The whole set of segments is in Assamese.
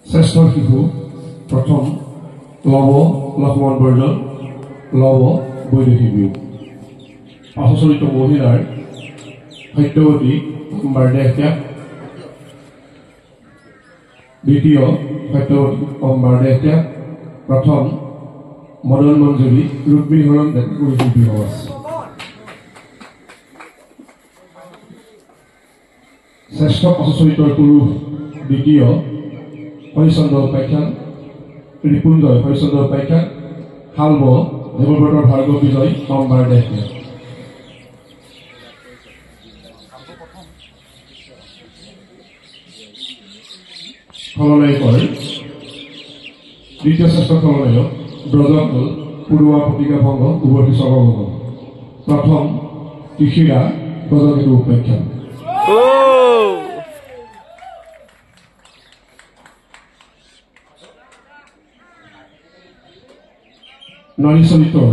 শ্ৰেষ্ঠ শিশু প্ৰথম লব লক্ষ্মণ বৰ্জন লব বৈদেশী বিহু পাশচৰিত মহিলাৰ সত্যৱতী অম্বাৰদেহত্যাগ দ্বিতীয় সত্যৱতী অম্বাৰদেহত্যাগ প্ৰথম মদন মঞ্জুৰী ৰুক্মিণীহৰণ ডেকাকুৰিশী বিহু আছে শ্ৰেষ্ঠ পাশচৰিতৰ পুৰুষ দ্বিতীয় হৰিচন্দ্ৰ উপাখ্যান ৰিপুঞ্জয় হৰিচন্দ্ৰ উপাখ্যান হালব দেৱব্ৰত ভাৰ্গৱ বিজয় অম্বাৰদেহত্যাগ খলনায়কৰ দ্বিতীয় শ্ৰেষ্ঠ খলনায়ক ব্ৰজকুল পূৰ্বা প্ৰতিকা ভংগ উভতি স্বৰ্গভঙ্গ প্ৰথম কৃষিৰা ব্ৰজকেতু উপাখ্যান নাৰী চৰিত্ৰৰ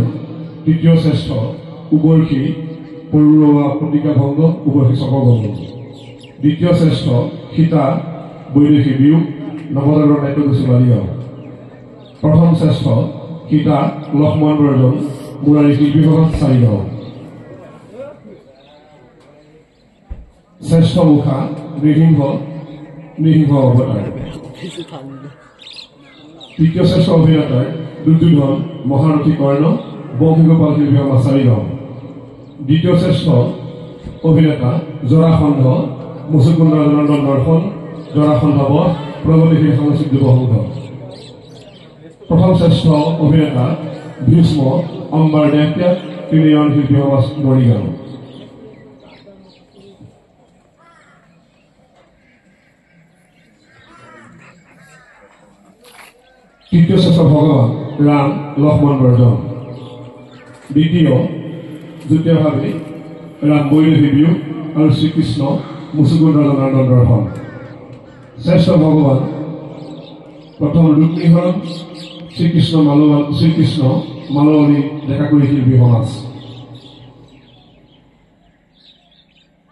তৃতীয় শ্ৰেষ্ঠ উবৰ্ষী পৰুৱা প্ৰতিকা ভংগ উবৰ্ষী স্বৰ্গভঙ্গ দ্বিতীয় শ্ৰেষ্ঠ সীতা বৈদেশী বিহু নৱজাগৰ নাট্যগোষ্ঠী বালিগাঁও প্ৰথম শ্ৰেষ্ঠ সীতা লক্ষ্মণ বৰ্জন মুৰাৰী শিল্পীসভা চাৰিগাঁও শ্ৰেষ্ঠ মুখা নৃসিংহ অৱতাৰ তৃতীয় শ্ৰেষ্ঠ অভিনেতাৰ দুৰ্যোধন মহাৰথী কৰ্ণ বংশীগোপাল শিল্পীসভা চাৰিগাঁও দ্বিতীয় শ্ৰেষ্ঠ অভিনেতা জৰাসন্ধ মুচুকুন্দ জনাৰ্দন দৰ্শন জৰাসন্ধ বধ প্ৰগতিশীল সাংস্কৃতিক যুৱ সংঘ প্ৰথম শ্ৰেষ্ঠ অভিনেতা ভীষ্ম অম্বাৰদেহত্যাগ তিনিজন শিল্পীসভা মৰিগাঁও তৃতীয় শ্ৰেষ্ঠ ভগৱান ৰাম লক্ষ্মণ বৰ্জন দ্বিতীয় যুতীয়ভাৱে ৰাম বৈদেশী বিহু আৰু শ্ৰীকৃষ্ণ মুচুকুন্দ জনাৰ্দন দৰ্শন শ্ৰেষ্ঠ ভগৱান প্ৰথম ৰুক্মিণীহৰণ শ্ৰীকৃষ্ণ মালৱলী ডেকাকুৰি শিল্পী সমাজ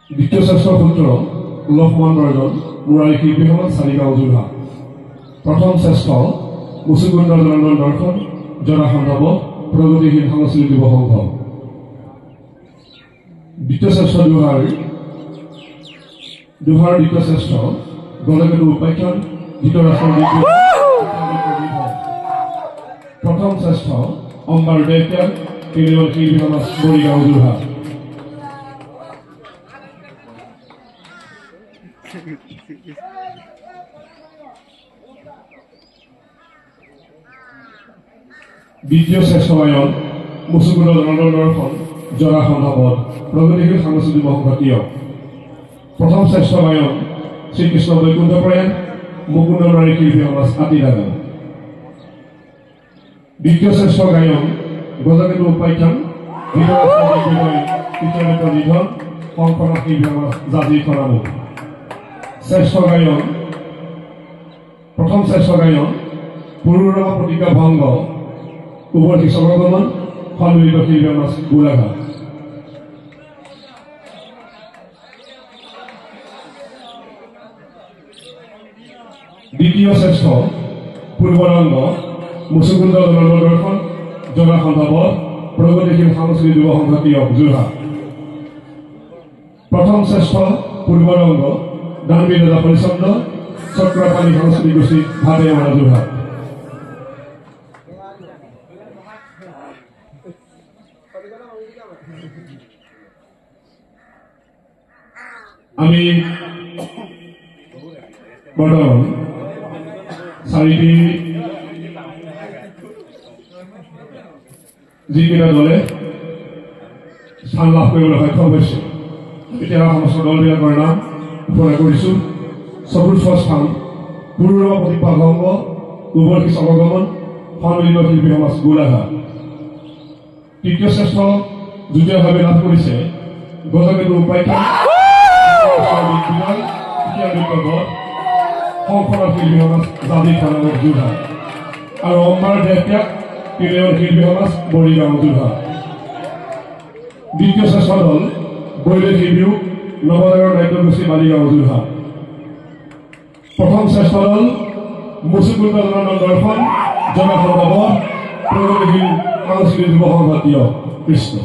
দ্বিতীয় শ্ৰেষ্ঠ পুত্ৰ লক্ষ্মণ বৰ্জন মুৰাৰী শিল্পী সমাজ চাৰিগাঁও যোৰহাট প্ৰথম শ্ৰেষ্ঠ মুচুকুন্দ জনাৰ্দন দৰ্শন জৰাসন্ধ বধ প্ৰগতিশীল সাংস্কৃতিক যুৱ সংঘ দ্বিতীয় শ্ৰেষ্ঠ দুহাৰ দ্বিতীয় শ্ৰেষ্ঠ গণকেতু উপাখ্যান ধৃতৰাষ্ট্ৰ প্ৰথম শ্ৰেষ্ঠ অম্বাৰদেহত্যাগ তিনিজন শিল্পী সমাজ মৰিগাঁও যোৰহাট দ্বিতীয় শ্ৰেষ্ঠ গায়ন মুচুকুন্দ জনাৰ্দন দৰ্শন জৰাসন্ধ বধ প্ৰগতিশীল সাংস্কৃতিক যুৱ সংঘ প্ৰথম শ্ৰেষ্ঠ গায়ন শ্ৰীকৃষ্ণ বৈকুণ্ঠ প্ৰয়াণ মুকুন্দ নাৰী শিল্পী সমাজ আতিৰাগাঁও দ্বিতীয় শ্ৰেষ্ঠ গায়ন গজকেতু উপাখ্যান ধৃতৰাষ্ট্ৰ নিধন শংকৰনাথ শিল্পী সমাজ জাজি খৰামুখ প্ৰথম শ্ৰেষ্ঠ গায়ন পৰুৱা প্ৰতিকা ভংগ উভতি স্বৰ্গগমন সন্মিলিত শিল্পী সমাজ গোলাঘাট দ্বিতীয় শ্ৰেষ্ঠ পূৰ্বৰংগ মুচুকুন্দ জনাৰ্দন দৰ্শন জৰাসন্ধ বধ প্ৰগতিশীল সাংস্কৃতিক যুৱ সংঘ যোৰহাট প্ৰথম শ্ৰেষ্ঠ পূৰ্বৰংগ দানবীৰ ৰাজা হৰিচন্দ্ৰ চক্ৰপাণী সাংস্কৃতিক গোষ্ঠী ভাৱে আমাৰ যোৰহাট আমি বৰ্তমান চাৰিটি যিকেইটা দলে স্থান লাভ কৰিবলৈ সক্ষম হৈছে এতিয়া সমস্ত দলবিলাকৰ নাম ঘোষণা কৰিছোঁ চতুৰ্থ স্থান পূৰ্বা প্ৰতিভা ভংগ উভতি স্বৰ্গগমন সন্মিলিত শিল্পী সমাজ গোলাঘাট তৃতীয় শ্ৰেষ্ঠ যুটীয়াভাৱে লাভ কৰিছে গজকেতু উপাখ্যান শংকৰনাথ শিল্পী সমাজ জাজি খৰামুখ যোৰহাট আৰু অম্বাৰদেহত্যাগ তিনিজন শিল্পী সমাজ মৰিগাঁও যোৰহাট দ্বিতীয় শ্ৰেষ্ঠ দল বৈদেশী বিহু নৱনগৰ নাট্যগোষ্ঠী মালিগাঁও যোৰহাট প্ৰথম শ্ৰেষ্ঠ দল মুচিকুণ্ড জনানন্দ দৰ্শন জনাসন প্ৰগতিশীল সাংস্কৃতিক যুৱ সংঘ কৃষ্ণ